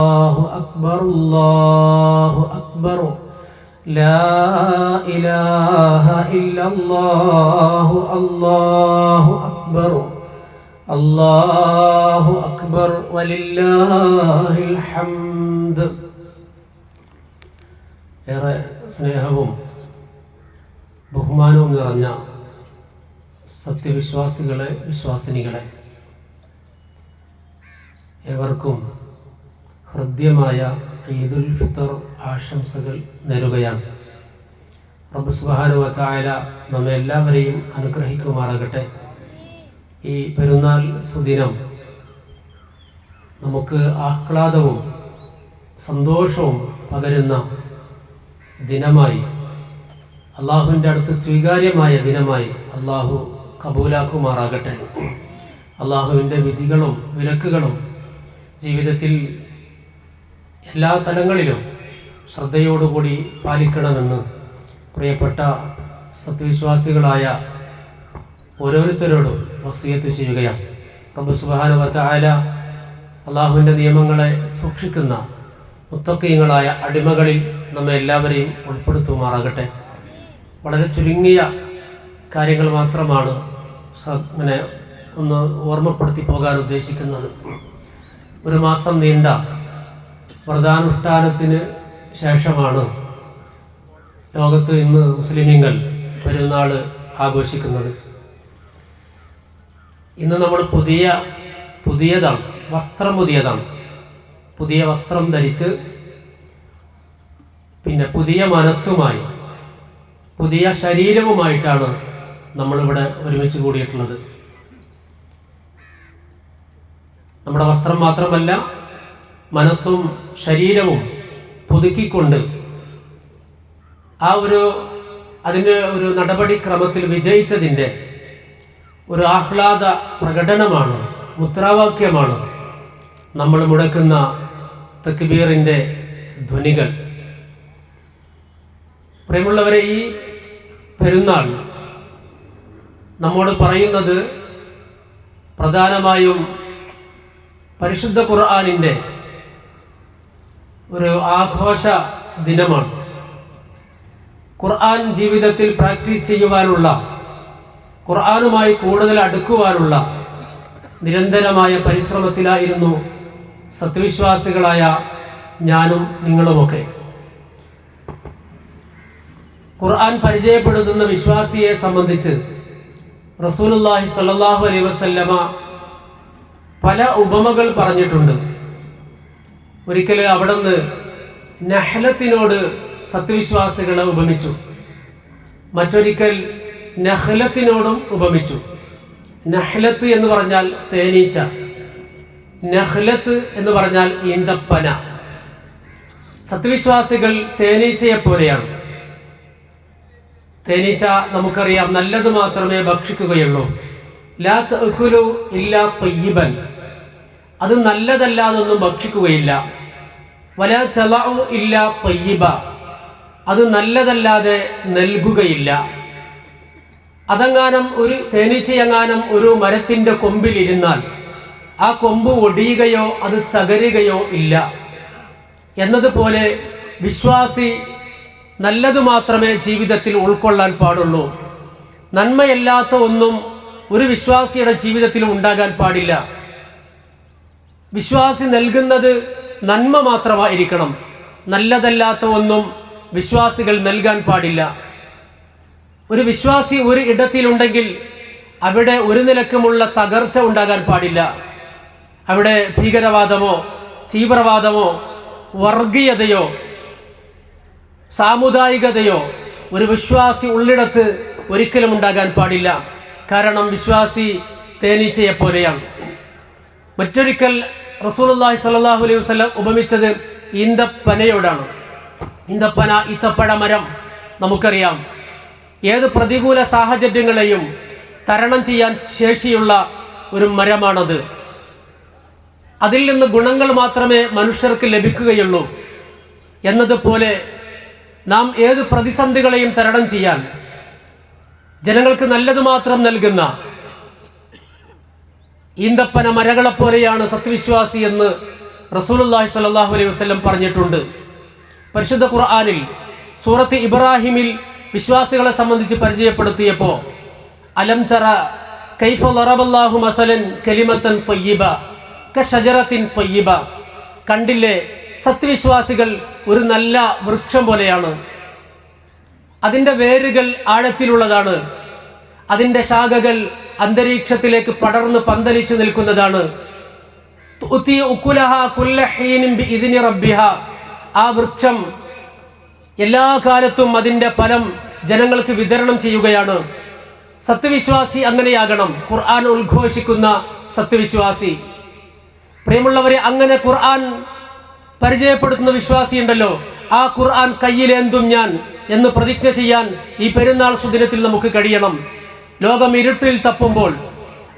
الله أكبر الله أكبر لا إله إلا الله الله أكبر الله أكبر ولله الحمد. ഏറെ സ്നേഹവും ബഹുമാനവും നിറഞ്ഞ സത്യവിശ്വാസികളെ, വിശ്വാസിനികളെ, ഏവർക്കും ഹൃദ്യമായ ഈദുൽ ഫിത്തർ ആശംസകൾ നേരുകയാണ്. റബ്ബ് സുബ്ഹാനഹു വ തആല നമ്മെ എല്ലാവരെയും അനുഗ്രഹിക്കുമാറാകട്ടെ. ഈ പെരുന്നാൾ സുദിനം നമുക്ക് ആഹ്ലാദവും സന്തോഷവും പകരുന്ന ദിനമായി, അള്ളാഹുവിൻ്റെ അടുത്ത് സ്വീകാര്യമായ ദിനമായി അള്ളാഹു കബൂലാക്കുമാറാകട്ടെ. അള്ളാഹുവിൻ്റെ വിധികളും വിലക്കുകളും ജീവിതത്തിൽ എല്ലാ തലങ്ങളിലും ശ്രദ്ധയോടുകൂടി പാലിക്കണമെന്ന് പ്രിയപ്പെട്ട സത്യവിശ്വാസികളായ ഓരോരുത്തരോടും വസിയത്ത് ചെയ്യുകയാണ്. റബ്ബ് സുബ്ഹാനഹു വ തആല അള്ളാഹുവിൻ്റെ നിയമങ്ങളെ സൂക്ഷിക്കുന്ന മുത്തഖീങ്ങളായ അടിമകളിൽ നമ്മെ എല്ലാവരെയും ഉൾപ്പെടുത്തുമാറാകട്ടെ. വളരെ ചുരുങ്ങിയ കാര്യങ്ങൾ മാത്രമാണ് ഇങ്ങനെ ഒന്ന് ഓർമ്മപ്പെടുത്തി പോകാൻ ഉദ്ദേശിക്കുന്നത്. ഒരു മാസം നീണ്ട വ്രതാനുഷ്ഠാനത്തിന് ശേഷമാണ് ലോകത്ത് ഇന്ന് മുസ്ലിമീങ്ങൾ പെരുന്നാൾ ആഘോഷിക്കുന്നത്. ഇന്ന് നമ്മൾ പുതിയതാണ്, വസ്ത്രം പുതിയതാണ്. പുതിയ വസ്ത്രം ധരിച്ച് പിന്നെ പുതിയ മനസ്സുമായി പുതിയ ശരീരവുമായിട്ടാണ് നമ്മളിവിടെ ഒരുമിച്ച് കൂടിയിട്ടുള്ളത്. നമ്മുടെ വസ്ത്രം മാത്രമല്ല, മനസ്സും ശരീരവും പുതുക്കിക്കൊണ്ട് അതിൻ്റെ ഒരു നടപടിക്രമത്തിൽ വിജയിച്ചതിൻ്റെ ഒരു ആഹ്ലാദ പ്രകടനമാണ്, മുദ്രാവാക്യമാണ് നമ്മൾ മുടക്കുന്ന തക്ബീറിൻ്റെ ധ്വനികൾ. പ്രിയമുള്ളവരെ, ഈ പെരുന്നാൾ നമ്മോട് പറയുന്നത് പ്രധാനമായും പരിശുദ്ധ ഖുർആനിൻ്റെ ഒരു ആഘോഷ ദിനമാണ്. ഖുർആൻ ജീവിതത്തിൽ പ്രാക്ടീസ് ചെയ്യുവാനുള്ള, ഖുർആനുമായി കൂടുതൽ അടുക്കുവാനുള്ള നിരന്തരമായ പരിശ്രമത്തിലായിരുന്നു സത്യവിശ്വാസികളായ ഞാനും നിങ്ങളുമൊക്കെ. ഖുർആൻ പരിചയപ്പെടുത്തുന്ന വിശ്വാസിയെ സംബന്ധിച്ച് റസൂലുള്ളാഹി സ്വല്ലല്ലാഹു അലൈഹി വസല്ലമ പല ഉപമകൾ പറഞ്ഞിട്ടുണ്ട്. ഒരിക്കൽ അവിടുന്ന് നഹ്ലത്തിനോട് സത്യവിശ്വാസികളെ ഉപമിച്ചു, മറ്റൊരിക്കൽ നഹ്ലത്തിനോടും ഉപമിച്ചു. നഹ്ലത്ത് എന്ന് പറഞ്ഞാൽ തേനീച്ച, നഹ്ലത്ത് എന്ന് പറഞ്ഞാൽ ഈന്തപ്പന. സത്യവിശ്വാസികൾ തേനീച്ചയെപ്പോലെയാണ്. തേനീച്ച നമുക്കറിയാം, നല്ലത് മാത്രമേ ഭക്ഷിക്കുകയുള്ളൂ. ലാ തഅകുലു ഇല്ലാ ത്വയ്യിബൻ, അത് നല്ലതല്ലാതൊന്നും ഭക്ഷിക്കുകയില്ല. വലാ തലഉ ഇല്ലാ ത്വയ്യിബ, അത് നല്ലതല്ലാതെ നൽകുകയില്ല. അതെങ്ങാനും ഒരു തേനീച്ചയെങ്ങാനും ഒരു മരത്തിൻ്റെ കൊമ്പിൽ ഇരുന്നാൽ ആ കൊമ്പ് ഒടിയുകയോ അത് തകരുകയോ ഇല്ല എന്നതുപോലെ വിശ്വാസി നല്ലത് മാത്രമേ ജീവിതത്തിൽ ഉൾക്കൊള്ളാൻ പാടുള്ളൂ. നന്മയല്ലാത്ത ഒന്നും ഒരു വിശ്വാസിയുടെ ജീവിതത്തിൽ ഉണ്ടാകാൻ പാടില്ല. വിശ്വാസി നൽകുന്നത് നന്മ മാത്രമായിരിക്കണം. നല്ലതല്ലാത്ത ഒന്നും വിശ്വാസികൾ നൽകാൻ പാടില്ല. ഒരു വിശ്വാസി ഒരു ഇടത്തിലുണ്ടെങ്കിൽ അവിടെ ഒരു നിലക്കുമുള്ള തകർച്ച ഉണ്ടാകാൻ പാടില്ല. അവിടെ ഭീകരവാദമോ തീവ്രവാദമോ വർഗീയതയോ സാമുദായികതയോ ഒരു വിശ്വാസി ഉള്ളിടത്ത് ഒരിക്കലും ഉണ്ടാകാൻ പാടില്ല. കാരണം വിശ്വാസി തേനീച്ചയെപ്പോലെയാണ്. മറ്റൊരിക്കൽ റസൂലുള്ളാഹി സ്വല്ലല്ലാഹു അലൈഹി വസല്ലം ഉപമിച്ചത് ഈന്തപ്പനയോടാണ്. ഈന്തപ്പന, ഈത്തപ്പഴ മരം നമുക്കറിയാം, ഏത് പ്രതികൂല സാഹചര്യങ്ങളെയും തരണം ചെയ്യാൻ ശേഷിയുള്ള ഒരു മരമാണത്. അതിൽ നിന്ന് ഗുണങ്ങൾ മാത്രമേ മനുഷ്യർക്ക് ലഭിക്കുകയുള്ളൂ എന്നതുപോലെ നാം ഏത് പ്രതിസന്ധികളെയും തരണം ചെയ്യാൻ ജനങ്ങൾക്ക് നല്ലത് മാത്രം നൽകുന്ന ഈന്തപ്പന മരകളെപ്പോലെയാണ് സത്യവിശ്വാസി എന്ന് റസൂലുള്ളാഹി സ്വല്ലല്ലാഹു അലൈഹി വസല്ലം പറഞ്ഞിട്ടുണ്ട്. പരിശുദ്ധ ഖുർആനിൽ സൂറത്ത് ഇബ്രാഹിമിൽ വിശ്വാസികളെ സംബന്ധിച്ച് പരിചയപ്പെടുത്തിയപ്പോൾ അലം തറ കൈഫ ദറബല്ലാഹു മസലൻ കലിമത്തൻ ത്വയ്യിബ കശജറത്തിൻ ത്വയ്യിബ, കണ്ടില്ലേ സത്യവിശ്വാസികൾ ഒരു നല്ല വൃക്ഷം പോലെയാണ്. അതിൻ്റെ വേരുകൾ ആഴത്തിലുള്ളതാണ്, അതിൻ്റെ ശാഖകൾ അന്തരീക്ഷത്തിലേക്ക് പടർന്ന് പന്തലിച്ചു നിൽക്കുന്നതാണ്. തുഅ്തി ഉകുലഹ കുല്ല ഹീനിൻ ബിഇദ്നി റബ്ബിഹ, ആ വൃക്ഷം എല്ലാ കാലത്തും അതിൻ്റെ ഫലം ജനങ്ങൾക്ക് വിതരണം ചെയ്യുകയാണ്. സത്യവിശ്വാസി അങ്ങനെയാകണം, ഖുർആൻ ഉദ്ഘോഷിക്കുന്ന സത്യവിശ്വാസി. പ്രിയമുള്ളവരെ, അങ്ങനെ ഖുർആൻ പരിചയപ്പെടുത്തുന്ന വിശ്വാസിയുണ്ടല്ലോ, ആ ഖുർആൻ കയ്യിലേന്തും ഞാൻ എന്ന് പ്രതിജ്ഞ ചെയ്യാൻ ഈ പെരുന്നാൾ സുദിനത്തിൽ നമുക്ക് കഴിയണം. ലോകം ഇരുട്ടിൽ തപ്പുമ്പോൾ,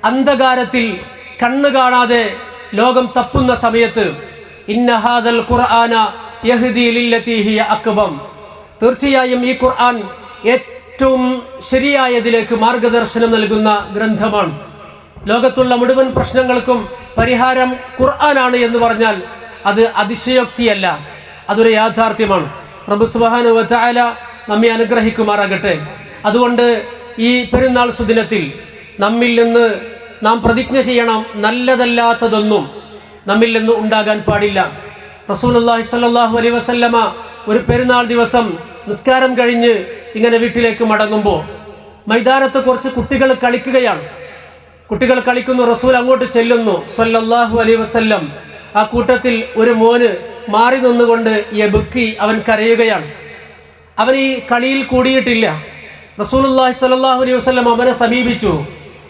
അന്ധകാരത്തിൽ കണ്ണ് കാണാതെ ലോകം തപ്പുന്ന സമയത്ത് ഇന്ന ഹാദൽ ഖുർആന യഹ്ദി ലില്ലതി ഹിയ അഖ്വം, തീർച്ചയായും ഈ ഖുർആൻ ഏറ്റവും ശരിയായതിലേക്ക് മാർഗദർശനം നൽകുന്ന ഗ്രന്ഥമാണ്. ലോകത്തുള്ള മുഴുവൻ പ്രശ്നങ്ങൾക്കും പരിഹാരം ഖുർആനാണ് എന്ന് പറഞ്ഞാൽ അത് അതിശയോക്തിയല്ല, അതൊരു യാഥാർത്ഥ്യമാണ്. റബ്ബ് സുബ്ഹാനഹു വ തആല നമ്മെ അനുഗ്രഹിക്കുമാറാകട്ടെ. അതുകൊണ്ട് ഈ പെരുന്നാൾ സുദിനത്തിൽ നമ്മിൽ നിന്ന് നാം പ്രതിജ്ഞ ചെയ്യണം, നല്ലതല്ലാത്തതൊന്നും നമ്മിൽ നിന്ന് ഉണ്ടാകാൻ പാടില്ല. റസൂലുള്ളാഹി സ്വല്ലല്ലാഹു അലൈഹി വസല്ലമ ഒരു പെരുന്നാൾ ദിവസം നിസ്കാരം കഴിഞ്ഞ് ഇങ്ങനെ വീട്ടിലേക്ക് മടങ്ങുമ്പോൾ മൈതാനത്ത് കുറച്ച് കുട്ടികൾ കളിക്കുകയാണ്. കുട്ടികൾ കളിക്കുന്നു, റസൂൽ അങ്ങോട്ട് ചെല്ലുന്നു സ്വല്ലല്ലാഹു അലൈഹി വസല്ലം. ആ കൂട്ടത്തിൽ ഒരു മോന് മാറി നിന്നുകൊണ്ട് യബ്കി, അവൻ കരയുകയാണ്. അവൻ ഈ കളിയിൽ കൂടിയിട്ടില്ല. റസൂലുള്ളാഹി സ്വല്ലല്ലാഹു അലൈഹി വസല്ലം അവനെ സമീപിച്ചു,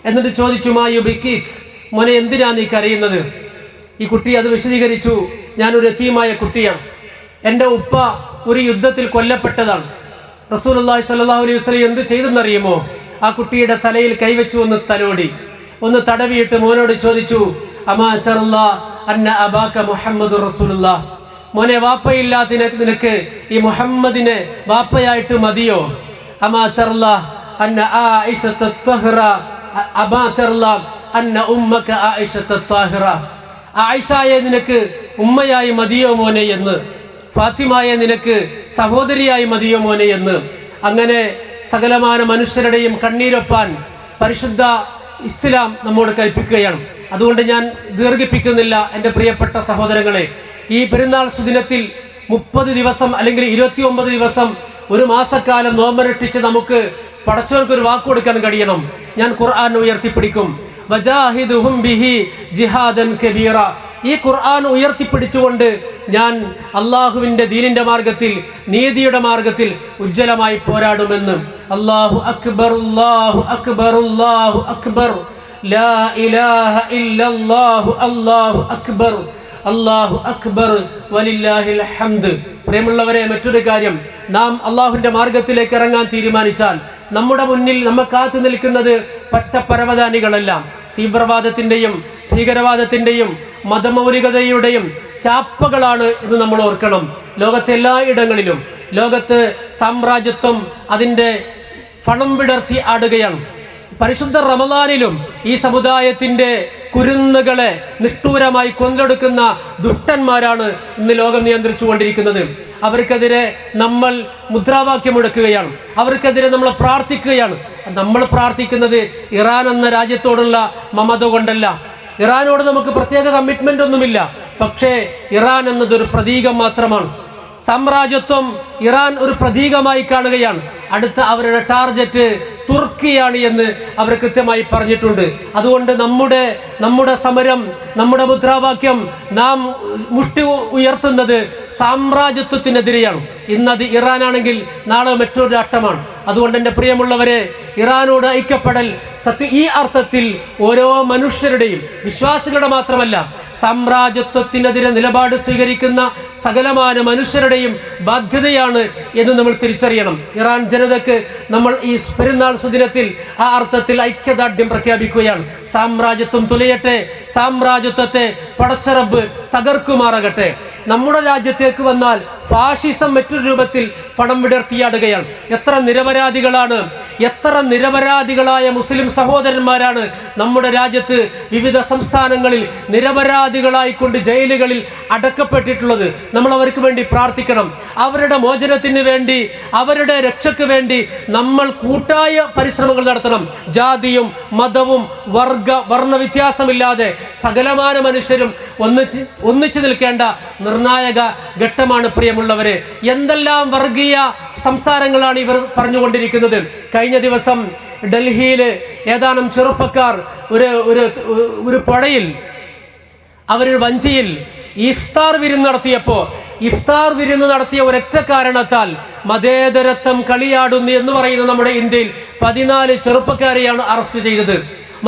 എന്നിട്ട് ചോദിച്ചു, മാ യുബ്കീക്, മോനെ എന്തിനാ നീ കരയുന്നത്? ഈ കുട്ടി അത് വിശദീകരിച്ചു, ഞാനൊരു യതീമായ കുട്ടിയാണ്, എൻ്റെ ഉപ്പ ഒരു യുദ്ധത്തിൽ കൊല്ലപ്പെട്ടതാണ്. റസൂലുള്ളാഹി സ്വല്ലല്ലാഹു അലൈഹി വസല്ലം എന്ത് ചെയ്തെന്നറിയുമോ? ആ കുട്ടിയുടെ തലയിൽ കൈവച്ചു ഒന്ന് തലോടി, ഒന്ന് തടവിയിട്ട് മോനോട് ചോദിച്ചു, അമാ തറല്ലാ അന്ന അബാക മുഹമ്മദുർ റസൂലുള്ളാഹ്, മോനെ വാപ്പയില്ലാത്ത നിനക്ക് ഈ മുഹമ്മദിനെ വാപ്പയായിട്ട് മതിയോ? അമാ തറല്ലാ അന്ന ആയിഷത ത്വഹ്റ, അമാ തറല്ലാ അന്ന ഉമ്മക ആയിഷത ത്വാഹിറ, ആയിഷയെ നിനക്ക് ഉമ്മയായി മതിയോ മോനെ എന്ന്, ഫാത്തിമയെ നിനക്ക് സഹോദരിയായി മതിയോ മോനെ എന്ന്. അങ്ങനെ സകലമാന മനുഷ്യരുടെയും കണ്ണീരൊപ്പാൻ പരിശുദ്ധ ഇസ്ലാം നമ്മോട് കൽപ്പിക്കുകയാണ്. അതുകൊണ്ട് ഞാൻ ദീർഘിപ്പിക്കുന്നില്ല എൻ്റെ പ്രിയപ്പെട്ട സഹോദരങ്ങളെ. ഈ പെരുന്നാൾ സുദിനത്തിൽ 30 ദിവസം അല്ലെങ്കിൽ 29 ദിവസം, ഒരു മാസക്കാലം നോമ്പനുഷ്ഠിച്ച് നമുക്ക് പടച്ചവർക്ക് ഒരു വാക്ക് കൊടുക്കാൻ കഴിയണം, ഞാൻ ഖുർആൻ ഉയർത്തിപ്പിടിക്കും. വജാഹിദുഹും ബിഹി ജിഹാദൻ കബീറ, ഈ ഖുർആൻ ഉയർത്തിപ്പിടിച്ചുകൊണ്ട് ഞാൻ അള്ളാഹുവിൻ്റെ ദീനിൻ്റെ മാർഗത്തിൽ, നീതിയുടെ മാർഗത്തിൽ ഉജ്ജ്വലമായി പോരാടുമെന്ന്. അല്ലാഹു അക്ബർ, അല്ലാഹു അക്ബർ, അല്ലാഹു അക്ബർ, ലാ ഇലാഹ ഇല്ലല്ലാഹു, അല്ലാഹു അക്ബർ, അല്ലാഹു അക്ബർ, വലില്ലാഹിൽ ഹംദ്. പ്രിയമുള്ളവരെ, മറ്റൊരു കാര്യം, നാം അള്ളാഹുവിൻ്റെ മാർഗത്തിലേക്ക് ഇറങ്ങാൻ തീരുമാനിച്ചാൽ നമ്മുടെ മുന്നിൽ നമ്മെ കാത്തു നിൽക്കുന്നത് പച്ചപ്പരവതാനികളല്ല, തീവ്രവാദത്തിൻ്റെയും ഭീകരവാദത്തിൻ്റെയും മതമൗലികതയുടെയും ചാപ്പകളാണ് എന്ന് നമ്മൾ ഓർക്കണം. ലോകത്തെ എല്ലാ ഇടങ്ങളിലും ലോകത്ത് സാമ്രാജ്യത്വം അതിൻ്റെ ഫണം വിടർത്തി ആടുകയാണ്. പരിശുദ്ധ റമദാനിലും ഈ സമുദായത്തിൻ്റെ കുരുന്നുകളെ നിഷ്ഠൂരമായി കൊന്നൊടുക്കുന്ന ദുഷ്ടന്മാരാണ് ഇന്ന് ലോകം നിയന്ത്രിച്ചു കൊണ്ടിരിക്കുന്നത്. അവർക്കെതിരെ നമ്മൾ മുദ്രാവാക്യം മുഴക്കുകയാണ്, അവർക്കെതിരെ നമ്മൾ പ്രാർത്ഥിക്കുകയാണ്. നമ്മൾ പ്രാർത്ഥിക്കുന്നത് ഇറാൻ എന്ന രാജ്യത്തോടുള്ള മമത കൊണ്ടല്ല. ഇറാനോട് നമുക്ക് പ്രത്യേക കമ്മിറ്റ്മെൻ്റ് ഒന്നുമില്ല, പക്ഷേ ഇറാൻ എന്നതൊരു പ്രതീകം മാത്രമാണ്. സാമ്രാജ്യത്വം ഇറാൻ ഒരു പ്രതീകമായി കാണുകയാണ്. അടുത്ത അവരുടെ ടാർഗറ്റ് തുർക്കിയാണ് എന്ന് അവർ കൃത്യമായി പറഞ്ഞിട്ടുണ്ട്. അതുകൊണ്ട് നമ്മുടെ സമരം, നമ്മുടെ മുദ്രാവാക്യം നാം മുഷ്ടി ഉയർത്തുന്നത് സാമ്രാജ്യത്വത്തിനെതിരെയാണ്. ഇന്നത് ഇറാനാണെങ്കിൽ നാളെ മറ്റൊരു രാഷ്ട്രമാണ്. അതുകൊണ്ട് എൻ്റെ പ്രിയമുള്ളവരെ, ഇറാനോട് ഐക്യപ്പെടൽ ഈ അർത്ഥത്തിൽ ഓരോ മനുഷ്യരുടെയും, വിശ്വാസികളുടെ മാത്രമല്ല, സാമ്രാജ്യത്വത്തിനെതിരെ നിലപാട് സ്വീകരിക്കുന്ന സകലമാന മനുഷ്യരുടെയും ബാധ്യതയാണ് എന്ന് നമ്മൾ തിരിച്ചറിയണം. ഇറാൻ ജനതയ്ക്ക് നമ്മൾ ഈ പെരുന്നാൾ സുദിനത്തിൽ ആ അർത്ഥത്തിൽ ഐക്യദാർഢ്യം പ്രഖ്യാപിക്കുകയാണ്. സാമ്രാജ്യത്വം തുലയട്ടെ, സാമ്രാജ്യത്വത്തെ പടച്ചറബ് തകർക്കുമാറാകട്ടെ. നമ്മുടെ രാജ്യത്തേക്ക് വന്നാൽ ഫാഷിസം മറ്റൊരു രൂപത്തിൽ പണം വിടർത്തിയാടുകയാണ്. എത്ര നിരപരാധികളായ മുസ്ലിം സഹോദരന്മാരാണ് നമ്മുടെ രാജ്യത്ത് വിവിധ സംസ്ഥാനങ്ങളിൽ നിരപരാധികളായിക്കൊണ്ട് ജയിലുകളിൽ അടക്കപ്പെട്ടിട്ടുള്ളത്. നമ്മൾ അവർക്ക് വേണ്ടി പ്രാർത്ഥിക്കണം. അവരുടെ മോചനത്തിന് വേണ്ടി, അവരുടെ രക്ഷയ്ക്ക് വേണ്ടി നമ്മൾ കൂട്ടായ പരിശ്രമങ്ങൾ നടത്തണം. ജാതിയും മതവും വർണ്ണ വ്യത്യാസമില്ലാതെ സകലമാന മനുഷ്യരും ഒന്നിച്ചു നിൽക്കേണ്ട നിർണായക ഘട്ടമാണ് പ്രിയമുള്ളവരെ. എന്തെല്ലാം വർഗീയ സംസാരങ്ങളാണ് ഇവർ പറഞ്ഞുകൊണ്ടിരിക്കുന്നത്. കഴിഞ്ഞ ദിവസം ഡൽഹിയിൽ ഏതാനും ചെറുപ്പക്കാർ ഒരു പുഴയിൽ, അവരൊരു വഞ്ചിയിൽ ഇഫ്താർ വിരുന്ന് നടത്തിയ ഒരൊറ്റ കാരണത്താൽ മതേതരത്വം കളിയാടുന്നു എന്ന് പറയുന്ന നമ്മുടെ ഇന്ത്യയിൽ 14 ചെറുപ്പക്കാരെയാണ് അറസ്റ്റ് ചെയ്തത്.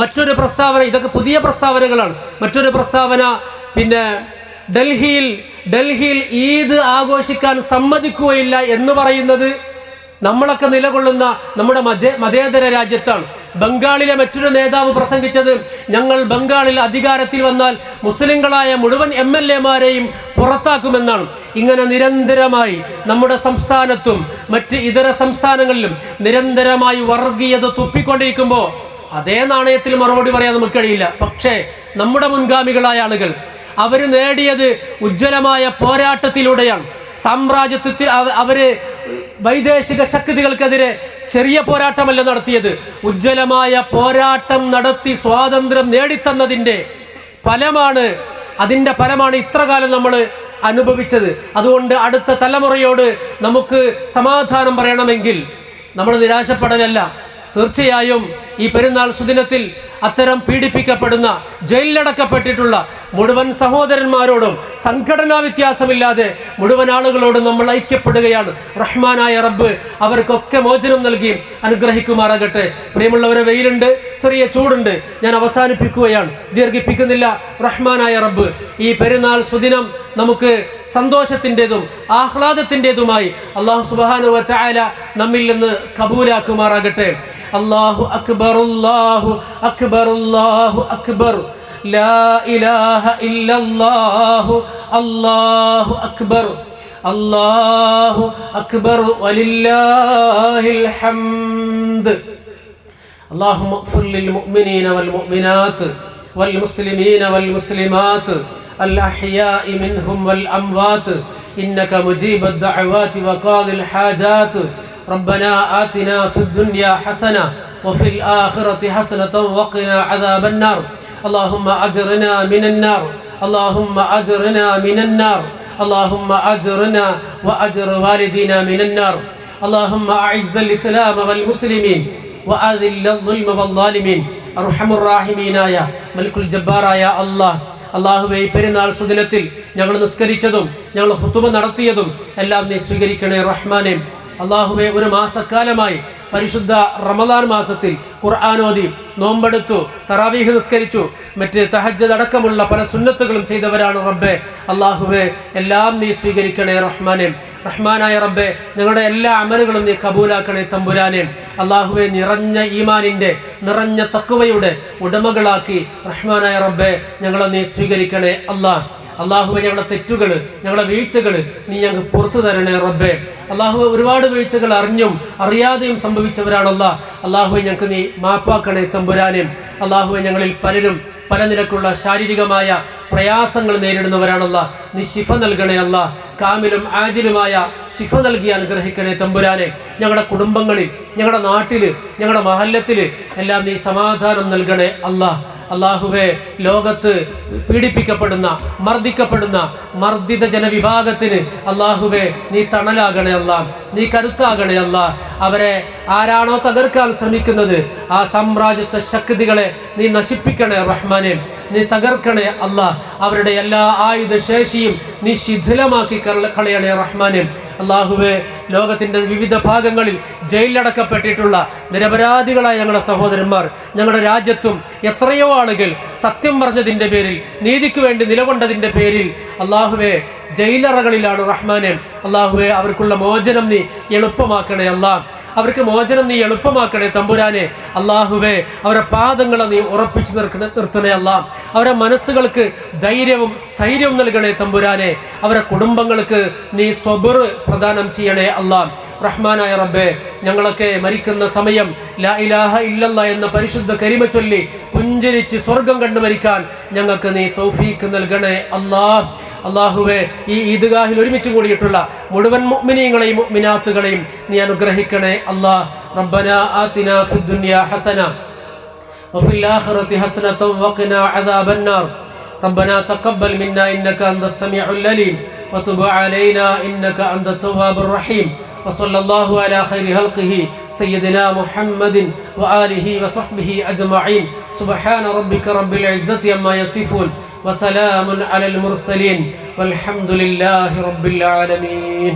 മറ്റൊരു പ്രസ്താവന, ഇതൊക്കെ പുതിയ പ്രസ്താവനകളാണ്. മറ്റൊരു പ്രസ്താവന, പിന്നെ ഡൽഹിയിൽ ഈദ് ആഘോഷിക്കാൻ സമ്മതിക്കുകയില്ല എന്ന് പറയുന്നത് നമ്മളൊക്കെ നിലകൊള്ളുന്ന നമ്മുടെ മതേതര രാജ്യത്താണ്. ബംഗാളിലെ മറ്റൊരു നേതാവ് പ്രസംഗിച്ചത്, ഞങ്ങൾ ബംഗാളിൽ അധികാരത്തിൽ വന്നാൽ മുസ്ലിങ്ങളായ മുഴുവൻ MLA-മാരെയും പുറത്താക്കുമെന്നാണ്. ഇങ്ങനെ നിരന്തരമായി നമ്മുടെ സംസ്ഥാനത്തും മറ്റ് ഇതര സംസ്ഥാനങ്ങളിലും നിരന്തരമായി വർഗീയത തുപ്പിക്കൊണ്ടിരിക്കുമ്പോൾ അതേ നാണയത്തിൽ മറുപടി പറയാൻ നമുക്ക് കഴിയില്ല. പക്ഷേ നമ്മുടെ മുൻഗാമികളായ ആളുകൾ അവർ നേടിയത് ഉജ്ജ്വലമായ പോരാട്ടത്തിലൂടെയാണ്. സാമ്രാജ്യത്വത്തിൽ അവര് വൈദേശിക ശക്തികൾക്കെതിരെ ചെറിയ പോരാട്ടമല്ല നടത്തിയത്, ഉജ്ജ്വലമായ പോരാട്ടം നടത്തി സ്വാതന്ത്ര്യം നേടിത്തന്നതിൻ്റെ ഫലമാണ് ഇത്രകാലം നമ്മൾ അനുഭവിച്ചത്. അതുകൊണ്ട് അടുത്ത തലമുറയോട് നമുക്ക് സമാധാനം പറയണമെങ്കിൽ നമ്മൾ നിരാശപ്പെടലല്ല. തീർച്ചയായും ഈ പെരുന്നാൾ സുദിനത്തിൽ അത്തരം പീഡിപ്പിക്കപ്പെടുന്ന, ജയിലിലടക്കപ്പെട്ടിട്ടുള്ള മുഴുവൻ സഹോദരന്മാരോടും സംഘടനാ വ്യത്യാസമില്ലാതെ മുഴുവൻ ആളുകളോടും നമ്മൾ ഐക്യപ്പെടുകയാണ്. റഹ്മാനായ റബ്ബ് അവർക്കൊക്കെ മോചനം നൽകി അനുഗ്രഹിക്കുമാറാകട്ടെ. പ്രിയമുള്ളവരെ, വെയിലുണ്ട്, ചെറിയ ചൂടുണ്ട്. ഞാൻ അവസാനിപ്പിക്കുകയാണ്, ദീർഘിപ്പിക്കുന്നില്ല. റഹ്മാനായ റബ്ബ് ഈ പെരുന്നാൾ സുദിനം നമുക്ക് സന്തോഷത്തിൻ്റെതും ആഹ്ലാദത്തിൻ്റെതുമായി അല്ലാഹു സുബ്ഹാനഹു വ തആല നമ്മിൽ നിന്ന് കബൂലാക്കുമാറാകട്ടെ. അല്ലാഹു അക്ബർ, അല്ലാഹു അക്ബർ, അല്ലാഹു അക്ബർ, ലാ ഇലാഹ ഇല്ലല്ലാഹു, അല്ലാഹു അക്ബർ, അല്ലാഹു അക്ബർ, വലില്ലാഹിൽ ഹംദ്. اللهم اغفر للمؤمنين والمؤمنات والمسلمين والمسلمات الأحياء منهم والأموات إنك مجيب الدعوات وقاضي الحاجات. ربنا آتنا في الدنيا حسنة وفي الآخرة حسنة وقنا عذاب النار. اللهم أجرنا من النار، اللهم أجرنا من النار، اللهم أجرنا وأجر والدينا من النار. اللهم أعز الإسلام والمسلمين وأذل الظلم والظالمين. أرحم الراحمين يا ملك الجبار يا الله. അള്ളാഹുവേ, ഈ പെരുന്നാൾ സുദിനത്തിൽ ഞങ്ങൾ നിസ്കരിച്ചതും ഞങ്ങൾ ഖുതുബ നടത്തിയതും എല്ലാം നീ സ്വീകരിക്കണേ റഹ്മാനേ. അള്ളാഹുവേ, ഒരു മാസക്കാലമായി പരിശുദ്ധ റമദാൻ മാസത്തിൽ ഖുർആനോദി, നോമ്പെടുത്തു, തറാവീഹ് നിസ്കരിച്ചു, മറ്റ് തഹജ്ജുദ് അടക്കമുള്ള പല സുന്നത്തുകളും ചെയ്തവരാണ് റബ്ബേ. അള്ളാഹുവേ, എല്ലാം നീ സ്വീകരിക്കണേ റഹ്മാനേ. റഹ്മാനായ റബ്ബേ, ഞങ്ങളുടെ എല്ലാ അമലുകളും നീ കബൂലാക്കണേ തമ്പുരാനെ. അള്ളാഹുവേ, നിറഞ്ഞ ഈമാനിൻ്റെ, നിറഞ്ഞ തഖ്വയുടെ ഉടമകളാക്കി റഹ്മാനായ റബ്ബേ ഞങ്ങളെ നീ സ്വീകരിക്കണേ അള്ളാഹുവെ, ഞങ്ങളുടെ തെറ്റുകൾ, ഞങ്ങളുടെ വീഴ്ചകൾ നീ ഞങ്ങൾക്ക് പുറത്തു തരണേ റബ്ബേ. അള്ളാഹുവെ, ഒരുപാട് വീഴ്ചകൾ അറിഞ്ഞും അറിയാതെയും സംഭവിച്ചവരാണല്ലോ. അള്ളാഹുവെ, ഞങ്ങൾക്ക് നീ മാപ്പാക്കണേ തമ്പുരാനെ. അള്ളാഹുവെ, ഞങ്ങളിൽ പലരും പല നിലക്കുള്ള ശാരീരികമായ പ്രയാസങ്ങൾ നേരിടുന്നവരാണല്ലോ. നീ ശിഫ നൽകണേ അല്ലാ. കാമിലും ആജിലുമായ ശിഫ നൽകി അനുഗ്രഹിക്കണേ തമ്പുരാനെ. ഞങ്ങളുടെ കുടുംബങ്ങളിൽ, ഞങ്ങളുടെ നാട്ടിൽ, ഞങ്ങളുടെ മഹല്ലത്തിൽ എല്ലാം നീ സമാധാനം നൽകണേ അള്ളാഹുവേ, ലോകത്ത് പീഡിപ്പിക്കപ്പെടുന്ന, മർദ്ദിക്കപ്പെടുന്ന മർദ്ദിത ജനവിഭാഗത്തിന് അള്ളാഹുവേ നീ തണലാകണേ നീ കരുത്താകണേ അവരെ ആരാണോ തകർക്കാൻ ശ്രമിക്കുന്നത് ആ സാമ്രാജ്യത്വ ശക്തികളെ നീ നശിപ്പിക്കണേ റഹ്മാനെ. നീ തകർക്കണേ അവരുടെ എല്ലാ ആയുധ ശേഷിയും നീ ശിഥിലമാക്കി കളയണേ റഹ്മാനെ. അള്ളാഹുവേ, ലോകത്തിൻ്റെ വിവിധ ഭാഗങ്ങളിൽ ജയിലിലടക്കപ്പെട്ടിട്ടുള്ള നിരപരാധികളായ ഞങ്ങളുടെ സഹോദരന്മാർ, ഞങ്ങളുടെ രാജ്യത്തും എത്രയോ ആളുകൾ സത്യം പറഞ്ഞതിൻ്റെ പേരിൽ, നീതിക്ക് വേണ്ടി നിലകൊണ്ടതിൻ്റെ പേരിൽ അള്ളാഹുവേ ജയിലറകളിലാണ് റഹ്മാനെ. അള്ളാഹുവേ, അവർക്കുള്ള മോചനം നീ എളുപ്പമാക്കണേ അവർക്ക് മോചനം നീ എളുപ്പമാക്കണേ തമ്പുരാനെ. അള്ളാഹുവേ, അവരുടെ പാദങ്ങളെ നീ ഉറപ്പിച്ചു നിർത്തണേ അല്ലാ. അവരുടെ മനസ്സുകൾക്ക് ധൈര്യവും സ്ഥൈര്യവും നൽകണേ തമ്പുരാനെ. അവരുടെ കുടുംബങ്ങൾക്ക് നീ സ്വബർ പ്രദാനം ചെയ്യണേ അല്ലാ. റഹ്മാനായ റബ്ബേ, ഞങ്ങളൊക്കെ മരിക്കുന്ന സമയം ലാ ഇലാഹ ഇല്ലല്ലാ എന്ന പരിശുദ്ധ കലിമ ചൊല്ലി പുഞ്ചിരിച്ച് സ്വർഗം കണ്ടു മരിക്കാൻ ഞങ്ങൾക്ക് നീ തൗഫീക്ക് നൽകണേ അല്ലാ. അള്ളാഹുവേ, ഈ ഈദ്ഗാഹിൽ ഒരുമിച്ച് കൂടിയിട്ടുള്ള മുഴുവൻ മുഅ്മിനീങ്ങളെയും മുഅ്മിനാത്തുകളെയും നീ അനുഗ്രഹിക്കണേ അല്ലാ. റബ്ബനാ ആതിനാ ഫിദ്ദുനിയാ ഹസന വഫിൽ ആഖിറതി ഹസനത വഖിനാ അദാബന്നാർ. റബ്ബനാ തഖബ്ബൽ മിന്നാ ഇന്നക അൻതസ് സമീഉൽ അലീം വതുബ് അലൈനാ ഇന്നക അൻതത് തവ്വാബുർ റഹീം. وصلى الله على خير خلقه سيدنا محمد وآله وصحبه أجمعين. سبحان ربك رب العزة عما يصفون وسلام على المرسلين والحمد لله رب العالمين.